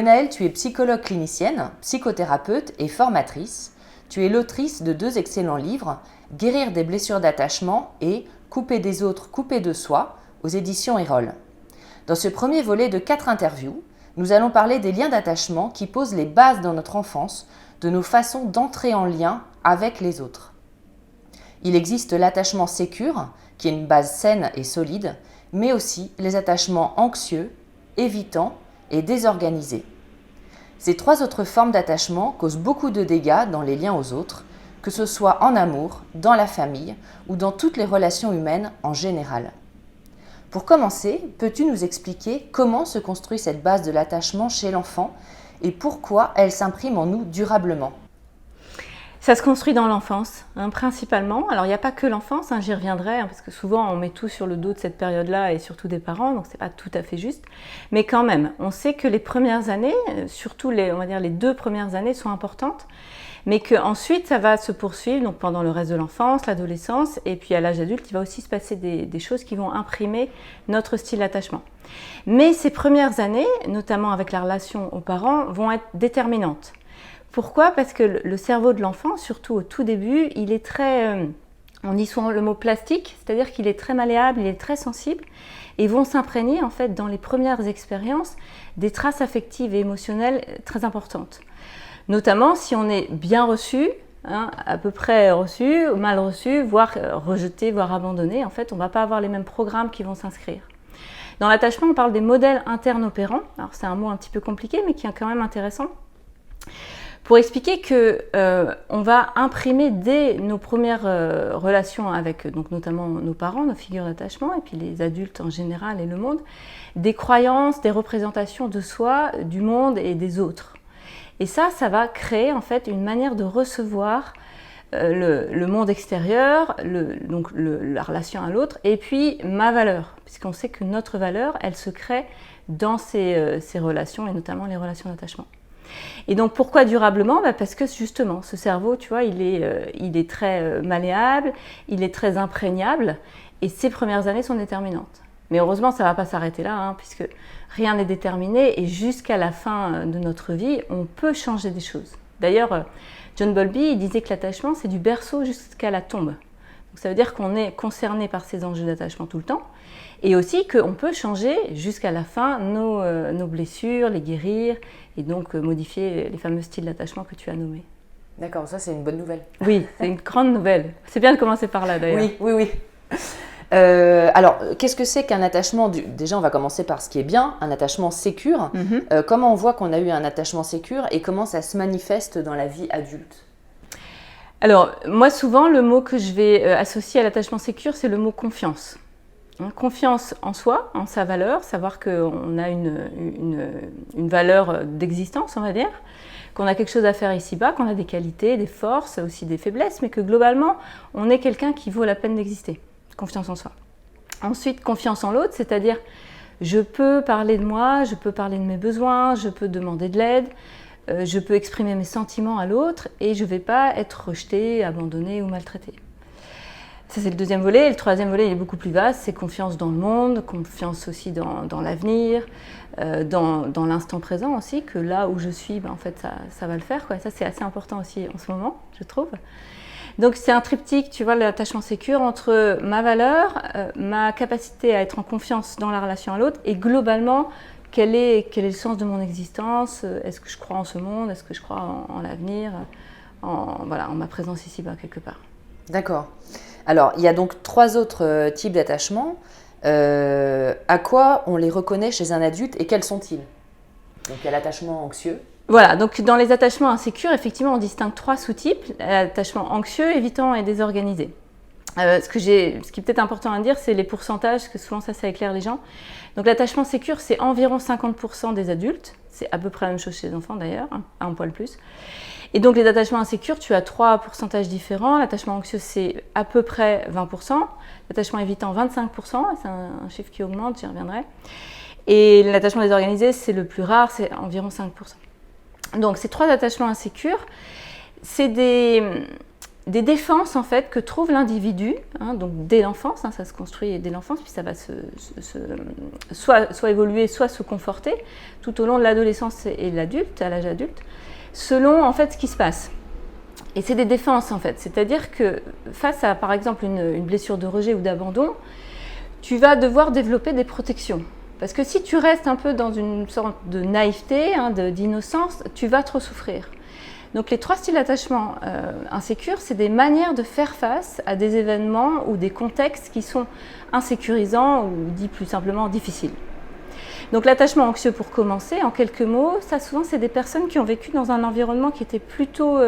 Gwenaëlle, tu es psychologue clinicienne, psychothérapeute et formatrice. Tu es l'autrice de 2 excellents livres, Guérir des blessures d'attachement et Couper des autres, couper de soi, aux éditions Erol. Dans ce premier volet de 4 interviews, nous allons parler des liens d'attachement qui posent les bases dans notre enfance, de nos façons d'entrer en lien avec les autres. Il existe l'attachement sécure, qui est une base saine et solide, mais aussi les attachements anxieux, évitants et désorganisés. Ces 3 autres formes d'attachement causent beaucoup de dégâts dans les liens aux autres, que ce soit en amour, dans la famille ou dans toutes les relations humaines en général. Pour commencer, peux-tu nous expliquer comment se construit cette base de l'attachement chez l'enfant et pourquoi elle s'imprime en nous durablement ? Ça se construit dans l'enfance, principalement. Alors, il n'y a pas que l'enfance, j'y reviendrai, parce que souvent, on met tout sur le dos de cette période-là et surtout des parents, donc ce n'est pas tout à fait juste. Mais quand même, on sait que les premières années, surtout les 2 premières années sont importantes, mais qu'ensuite, ça va se poursuivre donc pendant le reste de l'enfance, l'adolescence, et puis à l'âge adulte, il va aussi se passer des choses qui vont imprimer notre style d'attachement. Mais ces premières années, notamment avec la relation aux parents, vont être déterminantes. Pourquoi ? Parce que le cerveau de l'enfant, surtout au tout début, il est très, on dit souvent le mot plastique, c'est-à-dire qu'il est très malléable, il est très sensible, et vont s'imprégner en fait dans les premières expériences des traces affectives et émotionnelles très importantes. Notamment si on est bien reçu, à peu près reçu, mal reçu, voire rejeté, voire abandonné, en fait on ne va pas avoir les mêmes programmes qui vont s'inscrire. Dans l'attachement, on parle des modèles internes opérants, alors c'est un mot un petit peu compliqué mais qui est quand même intéressant. Pour expliquer qu'on va imprimer dès nos premières relations avec donc notamment nos parents, nos figures d'attachement, et puis les adultes en général et le monde, des croyances, des représentations de soi, du monde et des autres. Et ça va créer en fait une manière de recevoir le monde extérieur, la relation à l'autre, et puis ma valeur, puisqu'on sait que notre valeur, elle se crée dans ces relations, et notamment les relations d'attachement. Et donc pourquoi durablement ? Parce que justement, ce cerveau, tu vois, il est très malléable, il est très imprégnable, et ces premières années sont déterminantes. Mais heureusement, ça ne va pas s'arrêter là, puisque rien n'est déterminé, et jusqu'à la fin de notre vie, on peut changer des choses. D'ailleurs, John Bowlby il disait que l'attachement, c'est du berceau jusqu'à la tombe. Donc ça veut dire qu'on est concerné par ces enjeux d'attachement tout le temps, et aussi qu'on peut changer jusqu'à la fin nos blessures, les guérir, et donc modifier les fameux styles d'attachement que tu as nommés. D'accord, ça c'est une bonne nouvelle. Oui, c'est une grande nouvelle. C'est bien de commencer par là d'ailleurs. Oui. Alors, qu'est-ce que c'est qu'un attachement Déjà, on va commencer par ce qui est bien, un attachement sécure. Comment on voit qu'on a eu un attachement sécure et comment ça se manifeste dans la vie adulte ? Alors, moi souvent, le mot que je vais associer à l'attachement sécure, c'est le mot confiance. Confiance en soi, en sa valeur, savoir qu'on a une valeur d'existence, on va dire, qu'on a quelque chose à faire ici-bas, qu'on a des qualités, des forces, aussi des faiblesses, mais que globalement, on est quelqu'un qui vaut la peine d'exister. Confiance en soi. Ensuite, confiance en l'autre, c'est-à-dire je peux parler de moi, je peux parler de mes besoins, je peux demander de l'aide, je peux exprimer mes sentiments à l'autre et je ne vais pas être rejetée, abandonnée ou maltraitée. Ça, c'est le deuxième volet. Et le troisième volet, il est beaucoup plus vaste, c'est confiance dans le monde, confiance aussi dans l'avenir, dans l'instant présent aussi, que là où je suis, en fait, ça va le faire, quoi. Ça, c'est assez important aussi en ce moment, je trouve. Donc, c'est un triptyque, tu vois, l'attachement sécure entre ma valeur, ma capacité à être en confiance dans la relation à l'autre et globalement, quel est le sens de mon existence ? Est-ce que je crois en ce monde ? Est-ce que je crois en l'avenir ? En ma présence ici-bas, quelque part. D'accord. Alors, il y a donc 3 autres types d'attachement. À quoi on les reconnaît chez un adulte et quels sont-ils ? Donc, il y a l'attachement anxieux. Voilà, donc dans les attachements insécures, effectivement, on distingue 3 sous-types. L'attachement anxieux, évitant et désorganisé. Ce qui est peut-être important à dire, c'est les pourcentages, parce que souvent ça éclaire les gens. Donc l'attachement sécure, c'est environ 50% des adultes. C'est à peu près la même chose chez les enfants d'ailleurs, un poil plus. Et donc les attachements insécures, tu as 3 pourcentages différents. L'attachement anxieux, c'est à peu près 20%. L'attachement évitant, 25%. C'est un chiffre qui augmente, j'y reviendrai. Et l'attachement désorganisé, c'est le plus rare, c'est environ 5%. Donc ces 3 attachements insécures, c'est des des défenses en fait que trouve l'individu, donc dès l'enfance, ça se construit dès l'enfance, puis ça va soit évoluer, soit se conforter tout au long de l'adolescence et de l'adulte, à l'âge adulte, selon en fait ce qui se passe. Et c'est des défenses en fait, c'est-à-dire que face à par exemple une blessure de rejet ou d'abandon, tu vas devoir développer des protections. Parce que si tu restes un peu dans une sorte de naïveté, d'innocence, tu vas trop souffrir. Donc les 3 styles d'attachement insécures, c'est des manières de faire face à des événements ou des contextes qui sont insécurisants ou dit plus simplement difficiles. Donc l'attachement anxieux pour commencer, en quelques mots, ça souvent c'est des personnes qui ont vécu dans un environnement qui était plutôt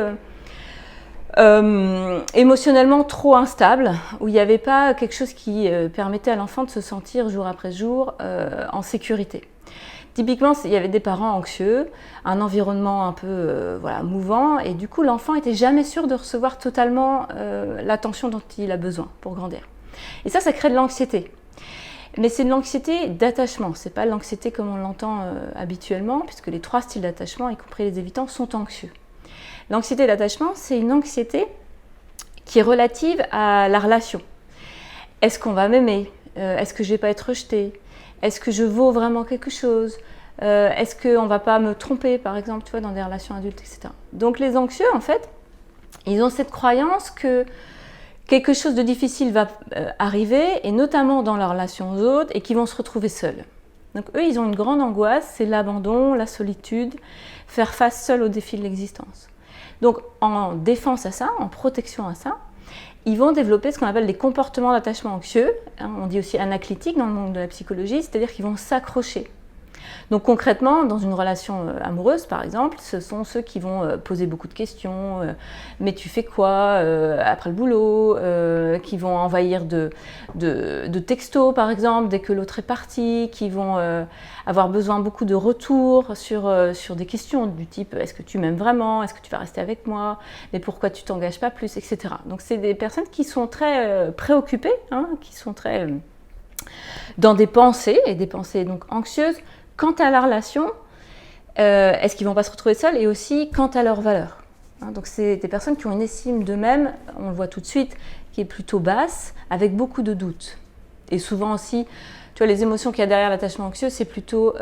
émotionnellement trop instable, où il n'y avait pas quelque chose qui permettait à l'enfant de se sentir jour après jour en sécurité. Typiquement, il y avait des parents anxieux, un environnement un peu mouvant, et du coup, l'enfant n'était jamais sûr de recevoir totalement l'attention dont il a besoin pour grandir. Et ça crée de l'anxiété. Mais c'est de l'anxiété d'attachement, c'est pas l'anxiété comme on l'entend habituellement, puisque les 3 styles d'attachement, y compris les évitants, sont anxieux. L'anxiété d'attachement, c'est une anxiété qui est relative à la relation. Est-ce qu'on va m'aimer ? Est-ce que je ne vais pas être rejetée ? Est-ce que je vaux vraiment quelque chose ? Est-ce qu'on ne va pas me tromper, par exemple, tu vois, dans des relations adultes, etc. Donc les anxieux, en fait, ils ont cette croyance que quelque chose de difficile va arriver, et notamment dans leur relation aux autres, et qu'ils vont se retrouver seuls. Donc eux, ils ont une grande angoisse, c'est l'abandon, la solitude, faire face seul aux défis de l'existence. Donc en défense à ça, en protection à ça, ils vont développer ce qu'on appelle des comportements d'attachement anxieux, on dit aussi anaclytiques dans le monde de la psychologie, c'est-à-dire qu'ils vont s'accrocher. Donc concrètement, dans une relation amoureuse par exemple, ce sont ceux qui vont poser beaucoup de questions, mais tu fais quoi après le boulot, qui vont envahir de textos par exemple dès que l'autre est parti, qui vont avoir besoin beaucoup de retours sur des questions du type est-ce que tu m'aimes vraiment, est-ce que tu vas rester avec moi, mais pourquoi tu t'engages pas plus, etc. Donc c'est des personnes qui sont très préoccupées, qui sont très dans des pensées, et des pensées donc anxieuses, quant à la relation, est-ce qu'ils ne vont pas se retrouver seuls, et aussi quant à leurs valeurs. Donc c'est des personnes qui ont une estime d'eux-mêmes, on le voit tout de suite, qui est plutôt basse, avec beaucoup de doutes. Et souvent aussi, tu vois, les émotions qu'il y a derrière l'attachement anxieux, c'est plutôt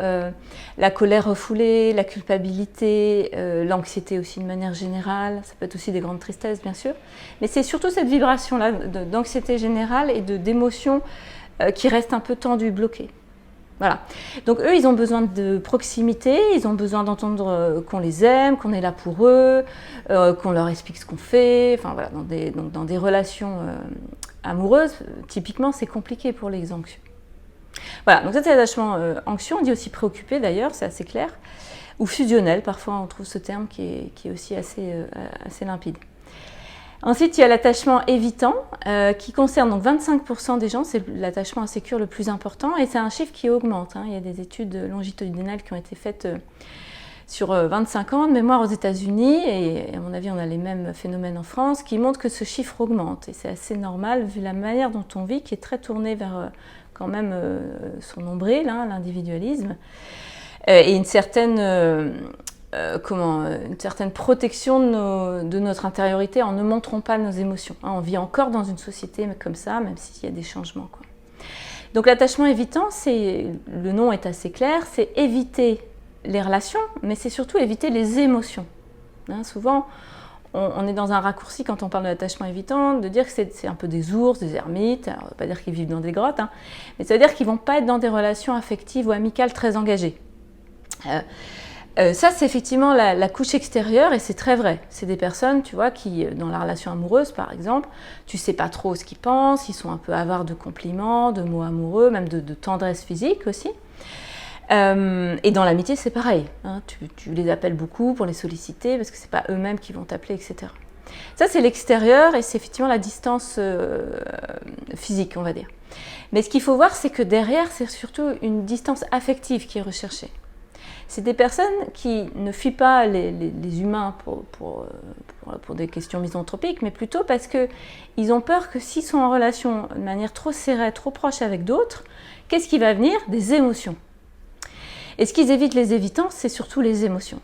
la colère refoulée, la culpabilité, l'anxiété aussi de manière générale, ça peut être aussi des grandes tristesses bien sûr, mais c'est surtout cette vibration-là d'anxiété générale et d'émotions qui restent un peu tendues, bloquées. Voilà. Donc eux, ils ont besoin de proximité, ils ont besoin d'entendre qu'on les aime, qu'on est là pour eux, qu'on leur explique ce qu'on fait. Enfin voilà, dans des relations amoureuses, typiquement, c'est compliqué pour les anxieux. Voilà, donc cet attachement anxieux, on dit aussi préoccupé d'ailleurs, c'est assez clair, ou fusionnel, parfois on trouve ce terme qui est aussi assez limpide. Ensuite, il y a l'attachement évitant, qui concerne donc 25% des gens, c'est l'attachement insécure le plus important, et c'est un chiffre qui augmente. Il y a des études longitudinales qui ont été faites sur 25 ans de mémoire aux États-Unis, et à mon avis, on a les mêmes phénomènes en France, qui montrent que ce chiffre augmente. Et c'est assez normal, vu la manière dont on vit, qui est très tournée vers quand même son nombril, l'individualisme, et une certaine protection de notre intériorité en ne montrant pas nos émotions. On vit encore dans une société comme ça, même s'il y a des changements, quoi. Donc l'attachement évitant, le nom est assez clair, c'est éviter les relations, mais c'est surtout éviter les émotions. Souvent, on est dans un raccourci quand on parle de l'attachement évitant, de dire que c'est un peu des ours, des ermites. Alors, on ne veut pas dire qu'ils vivent dans des grottes, mais ça veut dire qu'ils ne vont pas être dans des relations affectives ou amicales très engagées. Ça, c'est effectivement la couche extérieure, et c'est très vrai. C'est des personnes, tu vois, qui, dans la relation amoureuse, par exemple, tu ne sais pas trop ce qu'ils pensent, ils sont un peu avares de compliments, de mots amoureux, même de tendresse physique aussi. Et dans l'amitié, c'est pareil. Tu les appelles beaucoup pour les solliciter, parce que ce n'est pas eux-mêmes qui vont t'appeler, etc. Ça, c'est l'extérieur, et c'est effectivement la distance physique, on va dire. Mais ce qu'il faut voir, c'est que derrière, c'est surtout une distance affective qui est recherchée. C'est des personnes qui ne fuient pas les humains pour des questions misanthropiques, mais plutôt parce qu'ils ont peur que s'ils sont en relation de manière trop serrée, trop proche avec d'autres, qu'est-ce qui va venir ? Des émotions. Et ce qu'ils évitent les évitants, c'est surtout les émotions.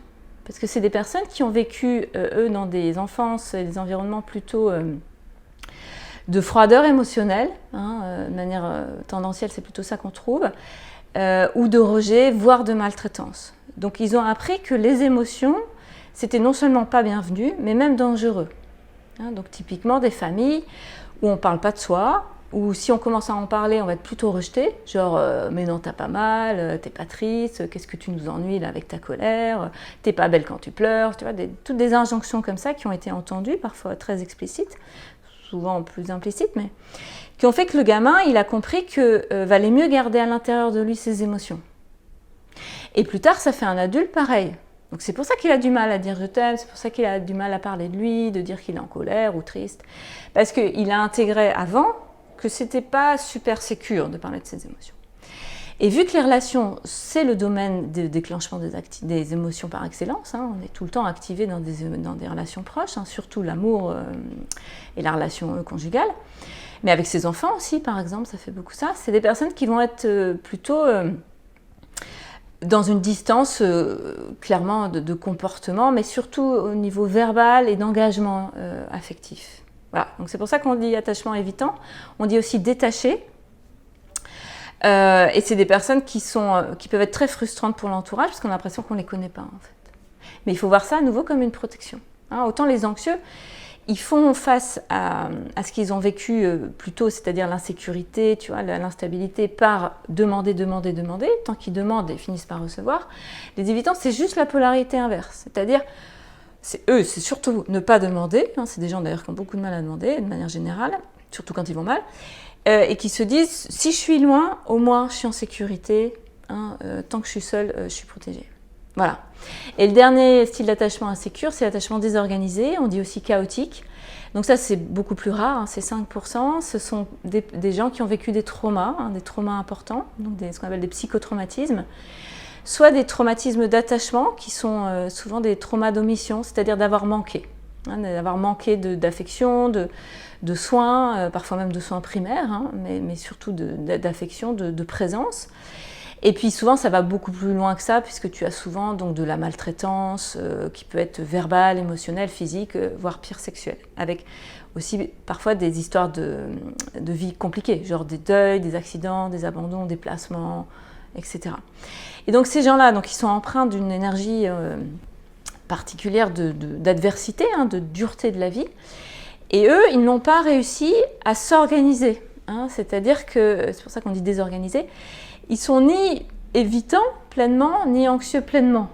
parce que c'est des personnes qui ont vécu, eux, dans des enfances et des environnements plutôt de froideur émotionnelle, de manière tendancielle, c'est plutôt ça qu'on trouve, ou de rejet, voire de maltraitance. Donc ils ont appris que les émotions, c'était non seulement pas bienvenu, mais même dangereux. Donc typiquement des familles où on ne parle pas de soi, ou si on commence à en parler, on va être plutôt rejeté, genre mais non t'as pas mal, t'es pas triste, qu'est-ce que tu nous ennuies là avec ta colère, t'es pas belle quand tu pleures, tu vois, toutes des injonctions comme ça qui ont été entendues, parfois très explicites, souvent plus implicites, mais qui ont fait que le gamin il a compris que valait mieux garder à l'intérieur de lui ses émotions. Et plus tard ça fait un adulte pareil. Donc c'est pour ça qu'il a du mal à dire je t'aime, c'est pour ça qu'il a du mal à parler de lui, de dire qu'il est en colère ou triste, parce qu'il a intégré avant que c'était pas super sécure de parler de ses émotions. Et vu que les relations, c'est le domaine de déclenchement des émotions par excellence, on est tout le temps activé dans des relations proches, surtout l'amour et la relation conjugale, mais avec ses enfants aussi, par exemple, ça fait beaucoup ça. C'est des personnes qui vont être plutôt dans une distance clairement de comportement, mais surtout au niveau verbal et d'engagement affectif. Voilà, donc c'est pour ça qu'on dit attachement évitant, on dit aussi détaché, et c'est des personnes qui peuvent être très frustrantes pour l'entourage parce qu'on a l'impression qu'on ne les connaît pas en fait. Mais il faut voir ça à nouveau comme une protection. Autant les anxieux, ils font face à ce qu'ils ont vécu plus tôt, c'est-à-dire l'insécurité, tu vois, l'instabilité par demander, tant qu'ils demandent et finissent par recevoir. Les évitants, c'est juste la polarité inverse, c'est-à-dire c'est surtout ne pas demander, c'est des gens d'ailleurs qui ont beaucoup de mal à demander de manière générale, surtout quand ils vont mal, et qui se disent si je suis loin, au moins je suis en sécurité, tant que je suis seule, je suis protégée. Voilà. Et le dernier style d'attachement insécure, c'est l'attachement désorganisé, on dit aussi chaotique. Donc ça c'est beaucoup plus rare, c'est 5%, ce sont des gens qui ont vécu des traumas importants, donc ce qu'on appelle des psychotraumatismes. Soit des traumatismes d'attachement, qui sont souvent des traumas d'omission, c'est-à-dire d'avoir manqué d'affection, de soins, parfois même de soins primaires, mais surtout d'affection, de présence. Et puis souvent ça va beaucoup plus loin que ça, puisque tu as souvent donc, de la maltraitance qui peut être verbale, émotionnelle, physique, voire pire sexuelle, avec aussi parfois des histoires de vie compliquées, genre des deuils, des accidents, des abandons, des placements, etc. Et donc ces gens-là, ils sont empreints d'une énergie particulière d'adversité, de dureté de la vie. Et eux, ils n'ont pas réussi à s'organiser. C'est-à-dire que, c'est pour ça qu'on dit désorganisés, ils sont ni évitants pleinement, ni anxieux pleinement.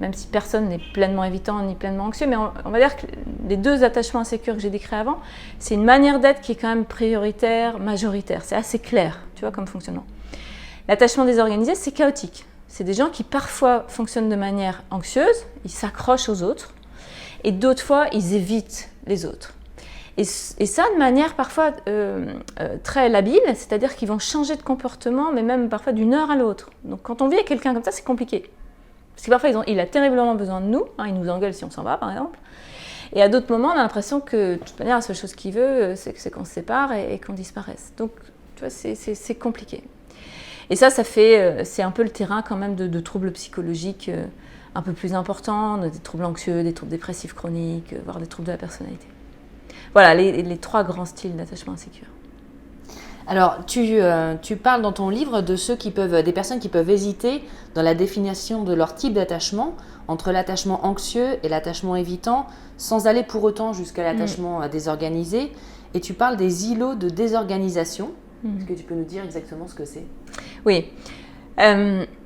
Même si personne n'est pleinement évitant ni pleinement anxieux, mais on va dire que les deux attachements insécures que j'ai décrits avant, c'est une manière d'être qui est quand même prioritaire, majoritaire. C'est assez clair, tu vois, comme fonctionnement. L'attachement désorganisé, c'est chaotique. C'est des gens qui parfois fonctionnent de manière anxieuse, ils s'accrochent aux autres, et d'autres fois, ils évitent les autres. Et ça de manière parfois très labile, c'est-à-dire qu'ils vont changer de comportement, mais même parfois d'une heure à l'autre. Donc quand on vit avec quelqu'un comme ça, c'est compliqué. Parce que parfois, il a terriblement besoin de nous, il nous engueule si on s'en va par exemple. Et à d'autres moments, on a l'impression que de toute manière, la seule chose qu'il veut, c'est qu'on se sépare et qu'on disparaisse. Donc tu vois, c'est compliqué. Et ça fait, c'est un peu le terrain quand même de troubles psychologiques un peu plus importants, des troubles anxieux, des troubles dépressifs chroniques, voire des troubles de la personnalité. Voilà les trois grands styles d'attachement insécure. Alors, tu parles dans ton livre des personnes qui peuvent hésiter dans la définition de leur type d'attachement entre l'attachement anxieux et l'attachement évitant, sans aller pour autant jusqu'à l'attachement désorganisé. Et tu parles des îlots de désorganisation. Est-ce que tu peux nous dire exactement ce que c'est ? Oui.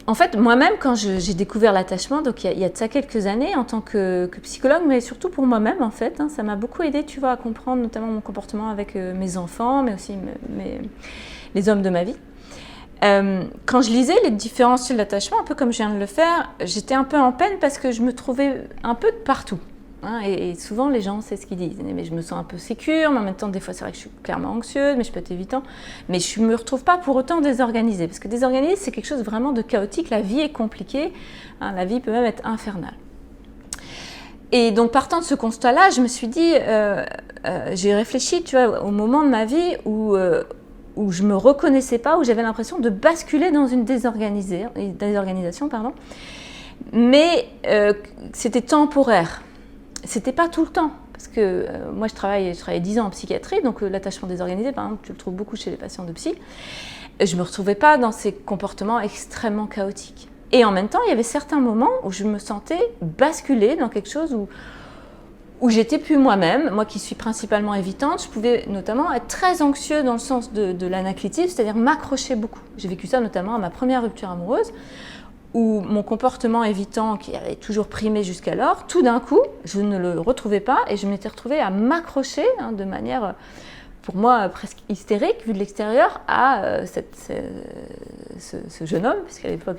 En fait, moi-même, quand j'ai découvert l'attachement, donc il y a de ça quelques années, en tant que psychologue, mais surtout pour moi-même, en fait, ça m'a beaucoup aidé, tu vois, à comprendre notamment mon comportement avec mes enfants, mais aussi les hommes de ma vie. Quand je lisais les différents styles d'attachement, un peu comme je viens de le faire, j'étais un peu en peine parce que je me trouvais un peu de partout. Et souvent, les gens, c'est ce qu'ils disent. Mais je me sens un peu sécure, mais en même temps, des fois, c'est vrai que je suis clairement anxieuse, mais je peux être évitant. Mais je ne me retrouve pas pour autant désorganisée. Parce que désorganisée, c'est quelque chose vraiment de chaotique. La vie est compliquée. La vie peut même être infernale. Et donc, partant de ce constat-là, je me suis dit, j'ai réfléchi, tu vois, au moment de ma vie où je ne me reconnaissais pas, où j'avais l'impression de basculer dans une désorganisation, Mais c'était temporaire. C'était pas tout le temps. Parce que moi, je travaillais 10 ans en psychiatrie, donc l'attachement désorganisé, par exemple, tu le trouves beaucoup chez les patients de psy. Je ne me retrouvais pas dans ces comportements extrêmement chaotiques. Et en même temps, il y avait certains moments où je me sentais basculer dans quelque chose où j'étais plus moi-même. Moi qui suis principalement évitante, je pouvais notamment être très anxieux dans le sens de l'anaclitisme, c'est-à-dire m'accrocher beaucoup. J'ai vécu ça notamment à ma première rupture amoureuse, où mon comportement évitant, qui avait toujours primé jusqu'alors, tout d'un coup, je ne le retrouvais pas et je m'étais retrouvée à m'accrocher de manière, pour moi, presque hystérique, vu de l'extérieur, à ce jeune homme, puisqu'à l'époque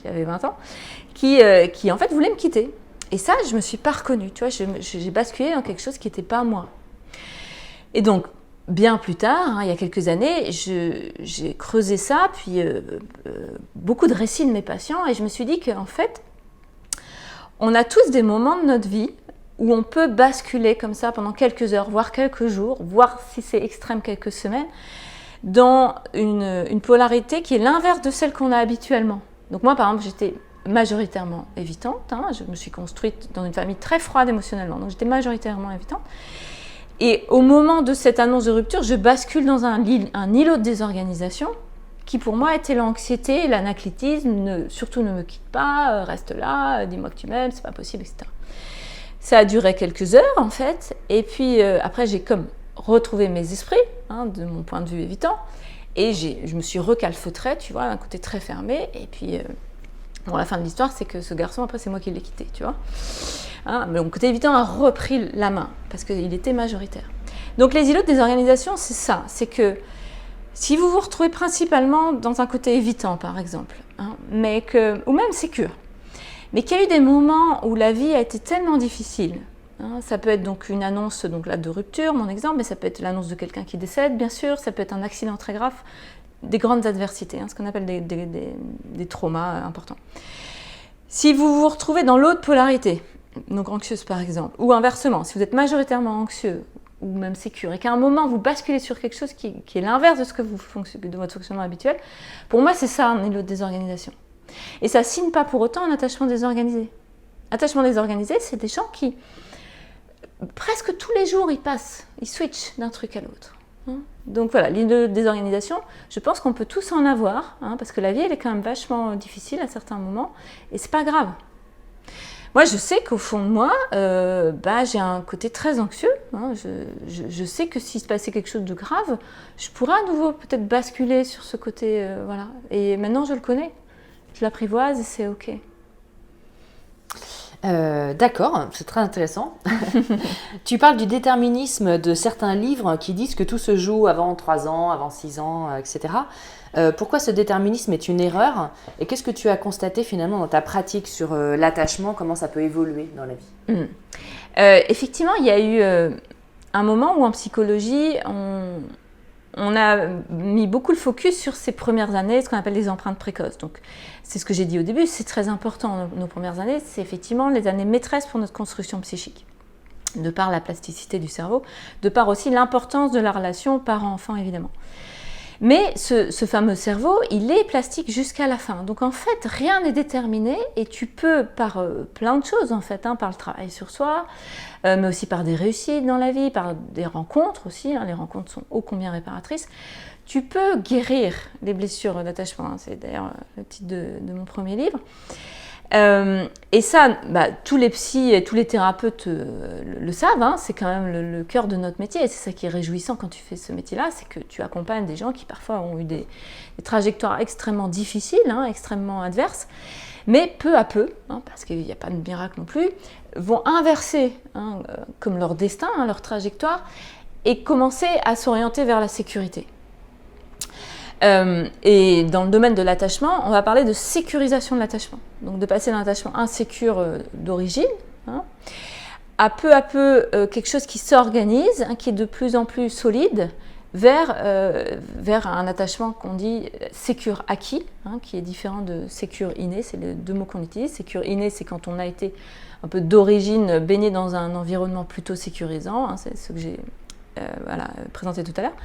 j'avais 20 ans, qui en fait voulait me quitter. Et ça, je ne me suis pas reconnue, tu vois, j'ai basculé dans quelque chose qui n'était pas moi. Et donc, bien plus tard, il y a quelques années, j'ai creusé ça, puis beaucoup de récits de mes patients, et je me suis dit qu'en fait, on a tous des moments de notre vie où on peut basculer comme ça pendant quelques heures, voire quelques jours, voire si c'est extrême quelques semaines, dans une polarité qui est l'inverse de celle qu'on a habituellement. Donc moi, par exemple, j'étais majoritairement évitante, je me suis construite dans une famille très froide émotionnellement, donc j'étais majoritairement évitante. Et au moment de cette annonce de rupture, je bascule dans un îlot de désorganisation qui pour moi était l'anxiété, l'anaclitisme, surtout ne me quitte pas, reste là, dis-moi que tu m'aimes, c'est pas possible, etc. Ça a duré quelques heures en fait, et puis après j'ai comme retrouvé mes esprits, de mon point de vue évitant, et je me suis recalfeutrée, tu vois, un côté très fermé, et puis bon, la fin de l'histoire c'est que ce garçon, après c'est moi qui l'ai quitté, tu vois. Mais mon côté évitant a repris la main, parce qu'il était majoritaire. Donc les îlots de désorganisation, c'est ça, c'est que si vous vous retrouvez principalement dans un côté évitant par exemple, ou même sécure, mais qu'il y a eu des moments où la vie a été tellement difficile, ça peut être donc une annonce donc là, de rupture, mon exemple, mais ça peut être l'annonce de quelqu'un qui décède, bien sûr, ça peut être un accident très grave, des grandes adversités, ce qu'on appelle des traumas importants. Si vous vous retrouvez dans l'autre polarité, donc anxieuse par exemple, ou inversement, si vous êtes majoritairement anxieux ou même sécure, et qu'à un moment vous basculez sur quelque chose qui est l'inverse de de votre fonctionnement habituel, pour moi c'est ça un îlot de désorganisation. Et ça ne signe pas pour autant un attachement désorganisé. Attachement désorganisé, c'est des gens qui, presque tous les jours, ils switchent d'un truc à l'autre. Donc voilà, l'îlot de désorganisation, je pense qu'on peut tous en avoir, parce que la vie, elle est quand même vachement difficile à certains moments, et c'est pas grave. Moi, je sais qu'au fond de moi, j'ai un côté très anxieux. Je sais que s'il se passait quelque chose de grave, je pourrais à nouveau peut-être basculer sur ce côté, voilà. Et maintenant, je le connais. Je l'apprivoise et c'est OK. D'accord, c'est très intéressant. Tu parles du déterminisme de certains livres qui disent que tout se joue avant 3 ans, avant 6 ans, etc. Pourquoi ce déterminisme est une erreur? Et qu'est-ce que tu as constaté finalement dans ta pratique sur l'attachement? Comment ça peut évoluer dans la vie? Effectivement, il y a eu un moment où en psychologie, on a mis beaucoup le focus sur ces premières années, ce qu'on appelle les empreintes précoces. Donc, c'est ce que j'ai dit au début, c'est très important. Nos premières années, c'est effectivement les années maîtresses pour notre construction psychique, de par la plasticité du cerveau, de par aussi l'importance de la relation parent-enfant, évidemment. Mais ce fameux cerveau, il est plastique jusqu'à la fin. Donc en fait, rien n'est déterminé et tu peux, par plein de choses en fait, par le travail sur soi, mais aussi par des réussites dans la vie, par des rencontres aussi, les rencontres sont ô combien réparatrices, tu peux guérir les blessures d'attachement. C'est d'ailleurs le titre de mon premier livre. Et ça, tous les psys et tous les thérapeutes le savent, c'est quand même le cœur de notre métier et c'est ça qui est réjouissant quand tu fais ce métier-là, c'est que tu accompagnes des gens qui parfois ont eu des trajectoires extrêmement difficiles, extrêmement adverses, mais peu à peu, parce qu'il n'y a pas de miracle non plus, vont inverser comme leur destin, leur trajectoire et commencer à s'orienter vers la sécurité. Et dans le domaine de l'attachement, on va parler de sécurisation de l'attachement. Donc de passer d'un attachement insécure d'origine à peu quelque chose qui s'organise, qui est de plus en plus solide, vers un attachement qu'on dit sécure acquis, qui est différent de sécure inné, c'est les deux mots qu'on utilise. Sécure inné, c'est quand on a été un peu d'origine baigné dans un environnement plutôt sécurisant, c'est ce que j'ai présenté tout à l'heure.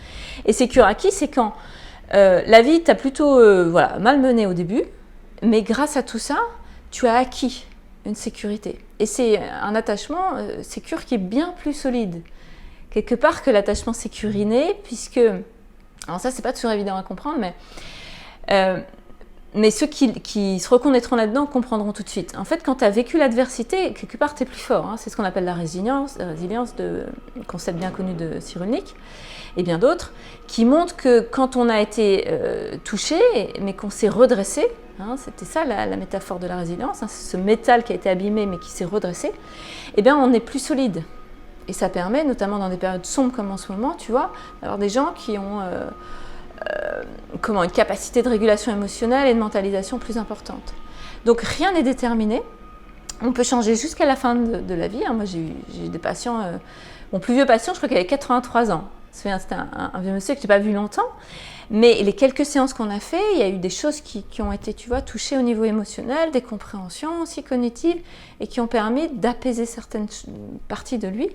Et sécure acquis, c'est quand la vie t'a plutôt malmené au début, mais grâce à tout ça, tu as acquis une sécurité. Et c'est un attachement sécure qui est bien plus solide, quelque part, que l'attachement sécuriné, puisque, alors ça c'est pas toujours évident à comprendre, mais ceux qui se reconnaîtront là-dedans comprendront tout de suite. En fait, quand tu as vécu l'adversité, quelque part tu es plus fort, hein. C'est ce qu'on appelle la résilience, concept bien connu de Cyrulnik et bien d'autres, qui montre que quand on a été touché, mais qu'on s'est redressé, hein, c'était ça la métaphore de la résilience, hein, c'est ce métal qui a été abîmé mais qui s'est redressé, eh bien on est plus solide. Et ça permet, notamment dans des périodes sombres comme en ce moment, tu vois, d'avoir des gens qui ont une capacité de régulation émotionnelle et de mentalisation plus importante. Donc rien n'est déterminé. On peut changer jusqu'à la fin de la vie. Moi, j'ai eu des patients, mon plus vieux patient, je crois qu'il avait 83 ans. C'était un vieux monsieur que je n'ai pas vu longtemps. Mais les quelques séances qu'on a fait, il y a eu des choses qui ont été, tu vois, touchées au niveau émotionnel, des compréhensions aussi cognitives, et qui ont permis d'apaiser certaines parties de lui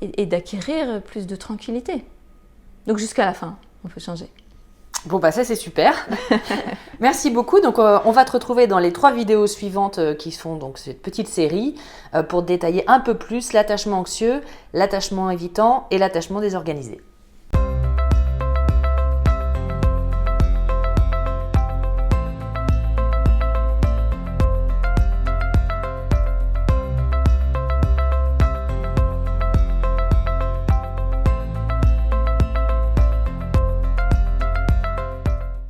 et d'acquérir plus de tranquillité. Donc jusqu'à la fin, on peut changer. Bon, bah ça c'est super. Merci beaucoup. Donc on va te retrouver dans les 3 vidéos suivantes qui sont donc cette petite série pour détailler un peu plus l'attachement anxieux, l'attachement évitant et l'attachement désorganisé.